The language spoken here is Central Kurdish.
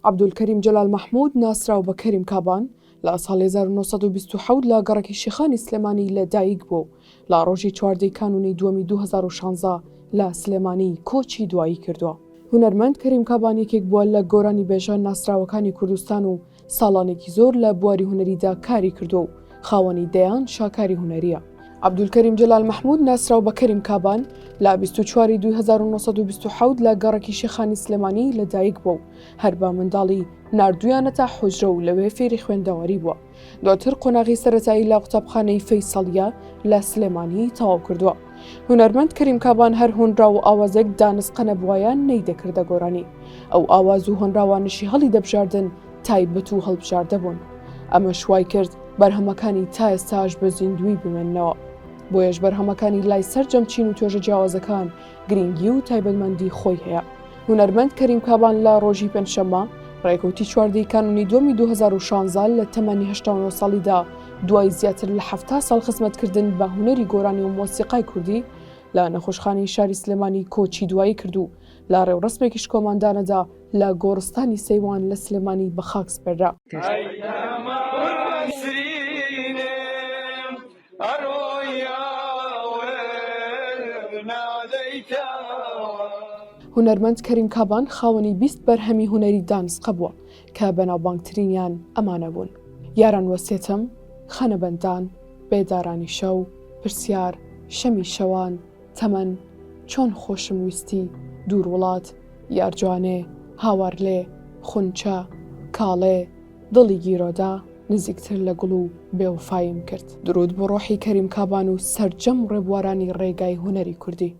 عەبدولکەریم جەلال مەحموود ناسراو بە کەریم کابان لە ساڵی 1920 لە گەڕەکی شێخانی سلێمانی لەدایک بوو لە ڕۆژی 14 کانونی دووەمی 2016 لە سلێمانی کۆچی دوایی کردووە. هونەرمەند کەریم کابان یەکێک بووە لە گۆرانی بێژە ناسراوەکانی کوردستان و ساڵانێکی زۆر لە بواری هونەریدا کاری کردو و خاوەنی دەیان شاکاری هونەریە. عەبدولکەریم جەلال مەحموود ناسراو بە کەریم کابان لە 24 1927 لە گەڕەکی شێخانی سلێمانی لەدایک بوو و هەر بە منداڵی ناردویانەتە حوجرە و لەوێ فێری خوێندەوەری بووە. دواتر قۆناغی سەرەتایی لە قوتابخانەی فەیسەڵیە لە سلێمانی تەواو کردووە. هونەرمەند کەریم کابان هەر هۆنرا و ئاوازێک دانسقە نەبووایان نەیدەکردە گۆرانی، ئەو ئاواز و هۆنراوانشی هەڵی دەبژاردن تایبەت و هەڵبژاردە بوون. ئەمە شوای کرد بەرهەمەکانی تا ئێستاش بە زیندوی بمێننەوە. بۆیەش بەرهەمەکانی لای سەرجەمچین و توێژە جیاوازەکان گرنگی و تایبەتمەندی خۆی هەیە. هونەرمەند کەریم کابان لە ڕۆژی پێنجشەممە ڕێکەوتی 14 کانونی دووەمی 2016 لە تەمەنی 89 ساڵیدا دوای زیاتر لە 70 ساڵ خزمەتکردن بە هونەری گۆرانی و مۆسیقای کوردی لە نەخۆشخانەی شاری سلێمانی کۆچی دوایی کردو لە ڕێوڕسمێکیش کۆماندانەدا لە گۆڕستانی سەیوان لە سلێمانی بە خاک سپێررا. هونەرمەند کەریم کابان خاوەنی 20 بەرهەمی هونەری دانسقە بووە کە بەناوبانگترینیان ئەمانە بوون: یاران وەسێتم، خەنەبەندان، بێدارانی شەو، پرسیار، شەمی شەوان، تەمەن، چۆن خۆشم ویستی، دوور وڵات، یارجوانێ، هاوارلێ، خونچە، کاڵێ، دڵی گیرۆدا، نزیکتر لە گوڵ و بێوفایم کرد. درود بۆ ڕۆحی کەریم کابان و سەرجەم ڕێبوارانی ڕێگای هونەری کوردی.